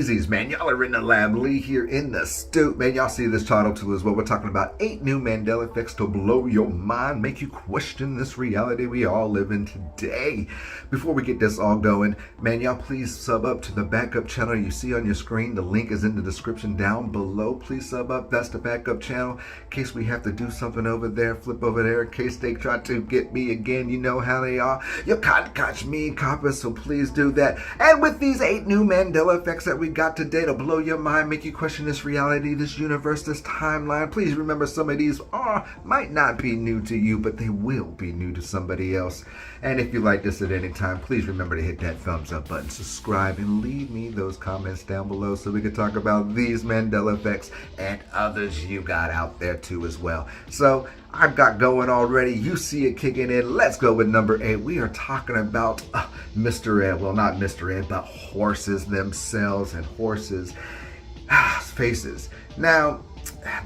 Crazies, man. Y'all are in the lab. Lee here in the stoop, man. Y'all see this title too as well. We're talking about 8 new Mandela Effects to blow your mind, make you question this reality we all live in today. Before we get this all going, man, y'all please sub up to the backup channel you see on your screen. The link is in the description down below. Please sub up. That's the backup channel. In case we have to do something over there, flip over there. In case they try to get me again, you know how they are. You can't catch me, coppers, so please do that. And with these 8 new Mandela Effects that we got today to blow your mind, make you question this reality, this universe, this timeline. Please remember some of these might not be new to you, but they will be new to somebody else. And if you like this at any time, please remember to hit that thumbs up button, subscribe, and leave me those comments down below so we can talk about these Mandela Effects and others you got out there too as well. So I've got going already. You see it kicking in. Let's go with number 8. We are talking about Mr. Ed. Well, not Mr. Ed, but horses themselves and horses' faces. Now,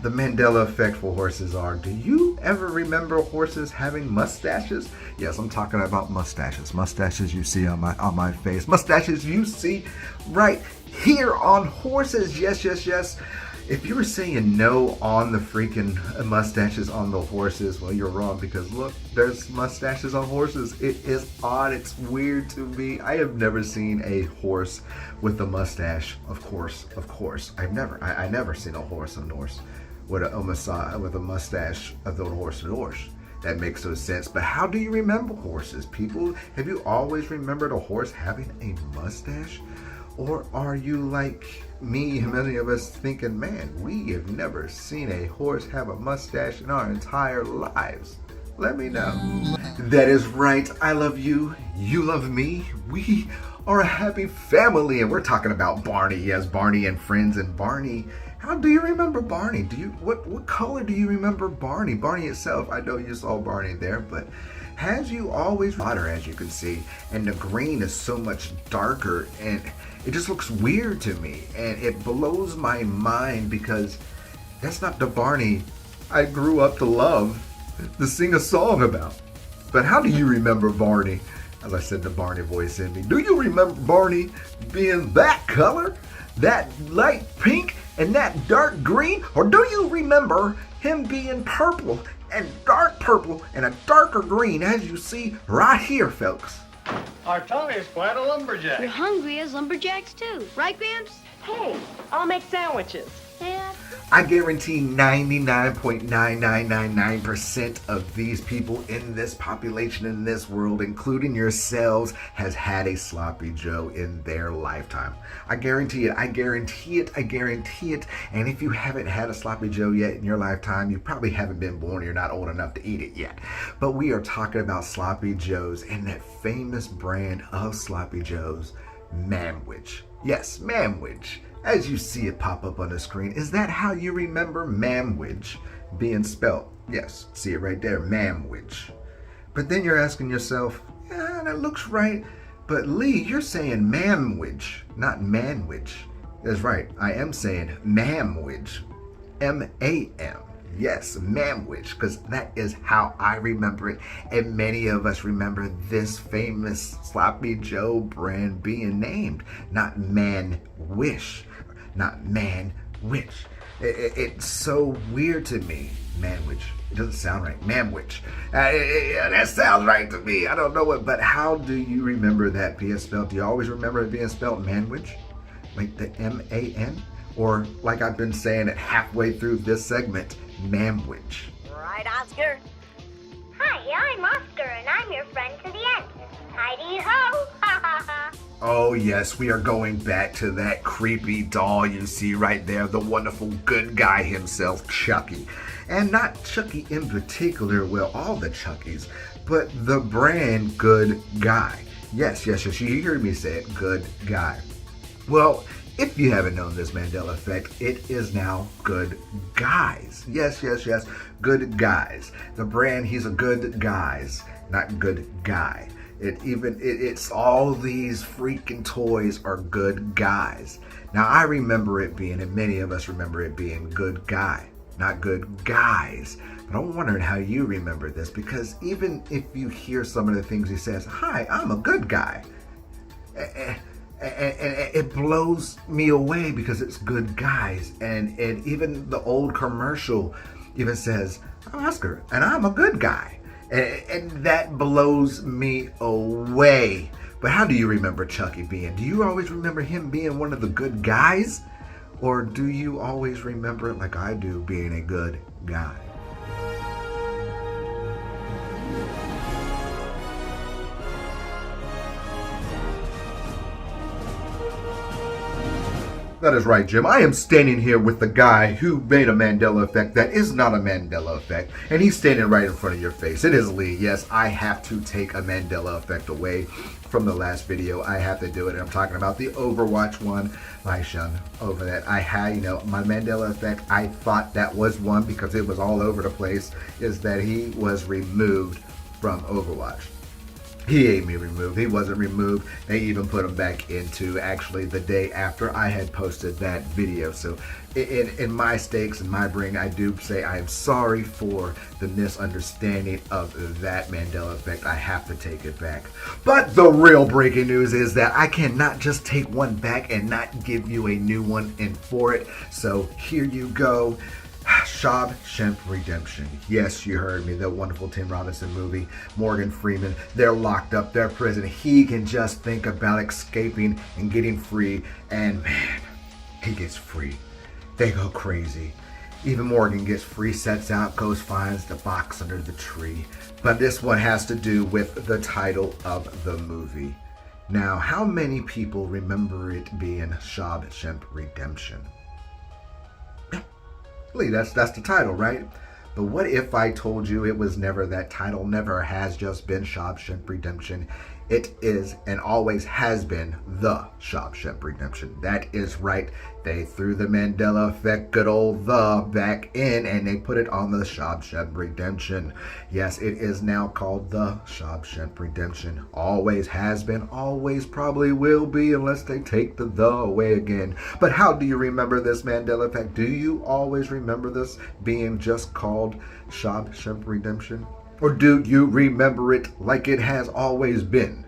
the Mandela effect for horses are, do you ever remember horses having mustaches? Yes, I'm talking about mustaches. Mustaches you see on my face. Mustaches you see right here on horses. Yes, yes, yes. If you were saying no on the freaking mustaches on the horses, well, you're wrong, because look, there's mustaches on horses. It is odd. It's weird to me. I have never seen a horse with a mustache. Of course. I never seen a horse with a mustache of the horse. That makes no sense. But how do you remember horses, people? Have you always remembered a horse having a mustache? Or are you like me, many of us, thinking, man, we have never seen a horse have a mustache in our entire lives? Let me know. That is right. I love you. You love me. We are a happy family. And we're talking about Barney. Yes, Barney and friends. And Barney, how do you remember Barney? What color do you remember Barney? Barney itself, I know you saw Barney there, but has you always water, as you can see, and the green is so much darker, and it just looks weird to me, and it blows my mind because that's not the Barney I grew up to love, to sing a song about. But how do you remember Barney? As I said, the Barney voice in me. Do you remember Barney being that color, that light pink and that dark green? Or do you remember him being purple and dark purple and a darker green, as you see right here, folks? Our Tony's quite a lumberjack. You're hungry as lumberjacks too, right, Gramps? Hey, I'll make sandwiches. Yeah. I guarantee 99.9999% of these people in this population, in this world, including yourselves, has had a Sloppy Joe in their lifetime. I guarantee it. I guarantee it. I guarantee it. And if you haven't had a Sloppy Joe yet in your lifetime, you probably haven't been born. You're not old enough to eat it yet. But we are talking about Sloppy Joes and that famous brand of Sloppy Joes, Manwich. Yes, Manwich. As you see it pop up on the screen, is that how you remember Manwich being spelled? Yes, see it right there, Manwich. But then you're asking yourself, yeah, that looks right. But Lee, you're saying Manwich, not Manwich. That's right, I am saying Manwich, M-A-M. Yes, Manwich, because that is how I remember it. And many of us remember this famous Sloppy Joe brand being named, not Manwish, not Manwich. It's so weird to me, Manwich. It doesn't sound right, Manwich. That sounds right to me. I don't know what, but how do you remember that being spelled? Do you always remember it being spelled Manwich? Like the M-A-N? Or like I've been saying it halfway through this segment, Manwich. Right, Oscar? Hi, I'm Oscar, and I'm your friend to the end. Heidi-ho! Ha ha ha! Oh yes, we are going back to that creepy doll you see right there, the wonderful good guy himself, Chucky. And not Chucky in particular, well, all the Chuckies, but the brand Good Guy. Yes, you hear me say it, Good Guy. Well, if you haven't known this Mandela Effect, it is now Good Guys. Yes, Good Guys. The brand, he's a good guys, not good guy. It's all these freaking toys are good guys. Now I remember it being, and many of us remember it being Good Guy, not Good Guys. But I'm wondering how you remember this, because even if you hear some of the things he says, hi, I'm a good guy. And it blows me away because it's good guys. And even the old commercial even says, I'm Oscar and I'm a good guy. And that blows me away. But how do you remember Chucky being? Do you always remember him being one of the good guys? Or do you always remember it like I do, being a good guy? That is right, Jim. I am standing here with the guy who made a Mandela effect that is not a Mandela effect, and he's standing right in front of your face. It is Lee. Yes, I have to take a Mandela effect away from the last video. I have to do it, and I'm talking about the Overwatch one. I shun over that. I had, my Mandela effect, I thought that was one because it was all over the place, is that he was removed from Overwatch. He ain't me removed. He wasn't removed. They even put him back into actually the day after I had posted that video. So in my stakes and my brain, I do say I am sorry for the misunderstanding of that Mandela effect. I have to take it back. But the real breaking news is that I cannot just take one back and not give you a new one in for it. So here you go. Shawshank Redemption. Yes, you heard me. The wonderful Tim Robinson movie. Morgan Freeman. They're locked up. They're prison. He can just think about escaping and getting free. And man, he gets free. They go crazy. Even Morgan gets free, sets out, goes, finds the box under the tree. But this one has to do with the title of the movie. Now, how many people remember it being Shawshank Redemption? That's the title, right? But what if I told you it was never that title, never has just been Shawshank Redemption? It is and always has been the Shawshank Redemption. That is right. They threw the Mandela effect, good old the, back in, and they put it on the Shawshank Redemption. Yes, it is now called the Shawshank Redemption. Always has been, always probably will be, unless they take the away again. But how do you remember this Mandela effect? Do you always remember this being just called Shawshank Redemption? Or do you remember it like it has always been?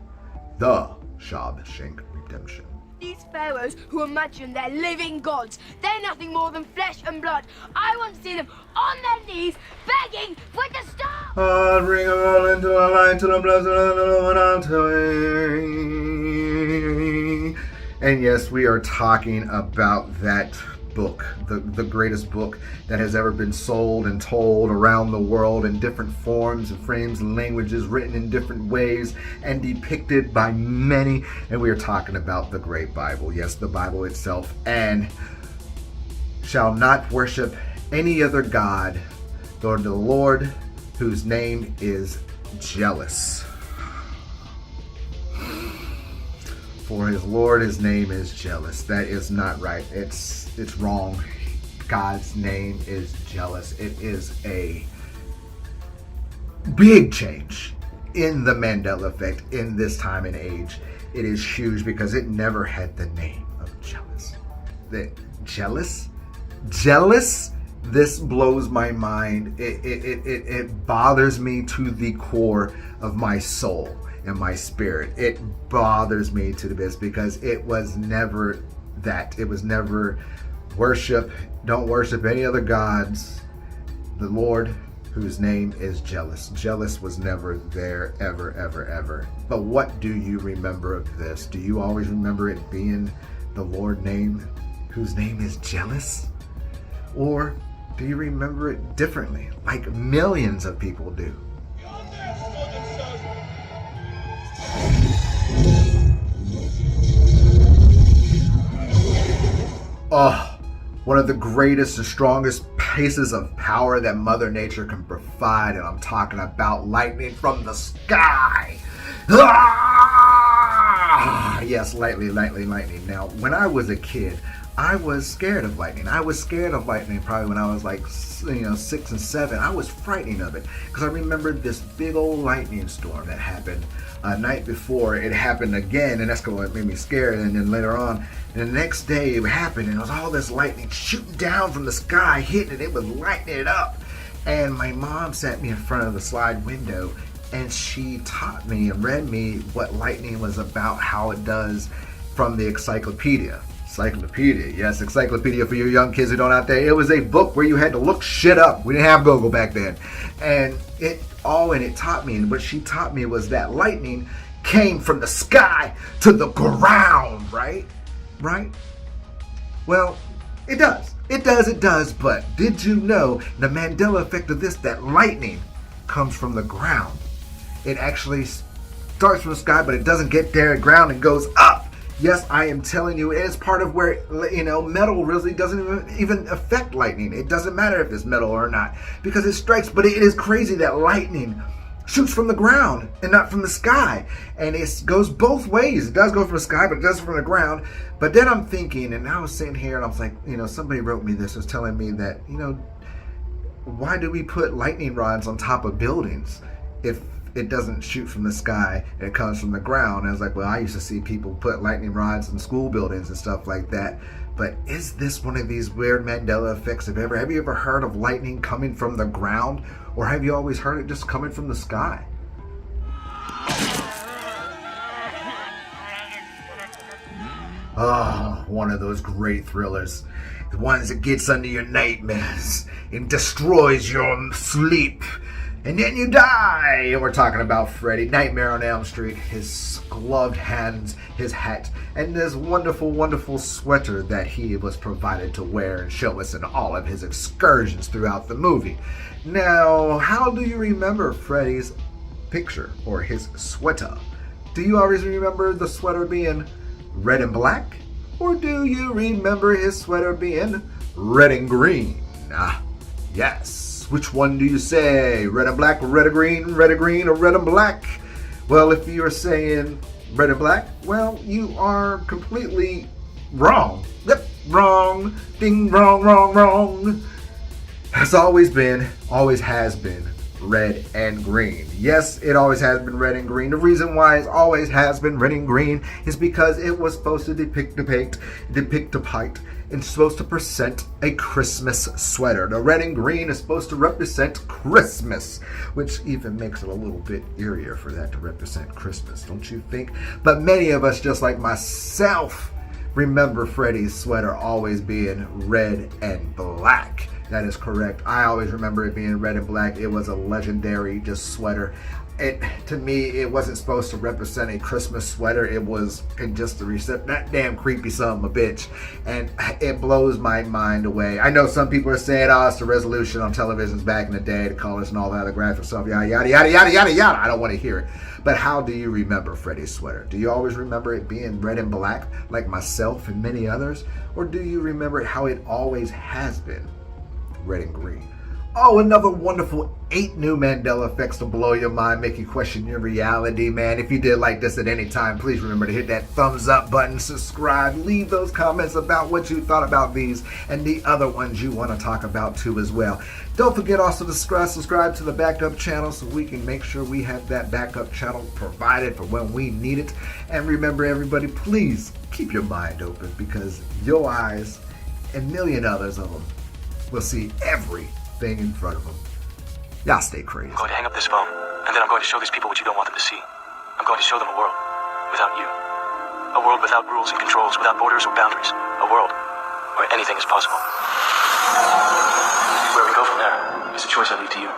The Shawshank Redemption. These pharaohs who imagine they're living gods, they're nothing more than flesh and blood. I want to see them on their knees, begging for it to stop. I'll bring them all into a line to the blessed one I'll tell. And yes, we are talking about that book, the greatest book that has ever been sold and told around the world in different forms and frames and languages, written in different ways and depicted by many. And we are talking about the great Bible. Yes, the Bible itself. And shall not worship any other God than the Lord, whose name is jealous. For his Lord, his name is jealous. That is not right. It's wrong. God's name is jealous. It is a big change in the Mandela effect in this time and age. It is huge because it never had the name of jealous. Jealous? This blows my mind. It bothers me to the core of my soul and my spirit. It bothers me to the bits because it was never that. It was never don't worship any other gods. The Lord, whose name is jealous. Jealous was never there, ever, ever, ever. But what do you remember of this? Do you always remember it being the Lord name, whose name is jealous? Or do you remember it differently, like millions of people do? Oh, one of the greatest and strongest pieces of power that Mother Nature can provide, and I'm talking about lightning from the sky. Ah! Yes, lightning. Now, when I was a kid, I was scared of lightning. I was scared of lightning probably when I was like, 6 and 7. I was frightened of it because I remembered this big old lightning storm that happened a night before. It happened again, and that's what made me scared. And then later on, and the next day it happened, and it was all this lightning shooting down from the sky, hitting it. It was lighting it up. And my mom sat me in front of the slide window, and she taught me and read me what lightning was about, how it does. from the encyclopedia. Encyclopedia, yes, encyclopedia for your young kids who don't out there. It was a book where you had to look shit up. We didn't have Google back then. And it taught me, and what she taught me was that lightning came from the sky to the ground, right? Right? Well, it does. It does, but did you know the Mandela effect of this, that lightning comes from the ground? It actually starts from the sky, but it doesn't get there at ground and goes up. Yes, I am telling you, it's part of where, metal really doesn't even affect lightning. It doesn't matter if it's metal or not, because it strikes, but it is crazy that lightning shoots from the ground and not from the sky. And it goes both ways. It does go from the sky, but it does from the ground. But then I'm thinking, and I was sitting here and I was like, somebody wrote me this, was telling me that, why do we put lightning rods on top of buildings if it doesn't shoot from the sky and it comes from the ground? And I was like, well, I used to see people put lightning rods in school buildings and stuff like that. But is this one of these weird Mandela effects? Have you ever heard of lightning coming from the ground? Or have you always heard it just coming from the sky? Oh, one of those great thrillers. The ones that gets under your nightmares and destroys your sleep. And then you die. And we're talking about Freddy, Nightmare on Elm Street, his gloved hands, his hat, and this wonderful, wonderful sweater that he was provided to wear and show us in all of his excursions throughout the movie. Now, how do you remember Freddy's picture or his sweater? Do you always remember the sweater being red and black? Or do you remember his sweater being red and green? Yes. Which one do you say? Red and black, red and green, or red and black? Well, if you are saying red and black, well, you are completely wrong. Yep, wrong. Ding, wrong. Has always has been red and green. Yes, it always has been red and green. The reason why it always has been red and green is because it was supposed to depict a pike, and supposed to present a Christmas sweater. The red and green is supposed to represent Christmas, which even makes it a little bit eerier for that to represent Christmas, don't you think? But many of us, just like myself, remember Freddy's sweater always being red and black. That is correct. I always remember it being red and black. It was a legendary sweater. To me, it wasn't supposed to represent a Christmas sweater. It was just to reset that damn creepy son of a bitch. And it blows my mind away. I know some people are saying, it's the resolution on televisions back in the day, the colors and all that other graphic stuff, yada, yada, yada, yada, yada, yada. I don't want to hear it. But how do you remember Freddy's sweater? Do you always remember it being red and black like myself and many others? Or do you remember how it always has been red and green? Oh, another wonderful 8 new Mandela effects to blow your mind, make you question your reality, man. If you did like this at any time, please remember to hit that thumbs up button, subscribe, leave those comments about what you thought about these and the other ones you want to talk about too as well. Don't forget also to subscribe to the backup channel so we can make sure we have that backup channel provided for when we need it. And remember, everybody, please keep your mind open, because your eyes and a million others of them will see everything in front of them. Y'all stay crazy. I'm going to hang up this phone, and then I'm going to show these people what you don't want them to see. I'm going to show them a world without you. A world without rules and controls, without borders or boundaries. A world where anything is possible. Where we go from there is a choice I leave to you.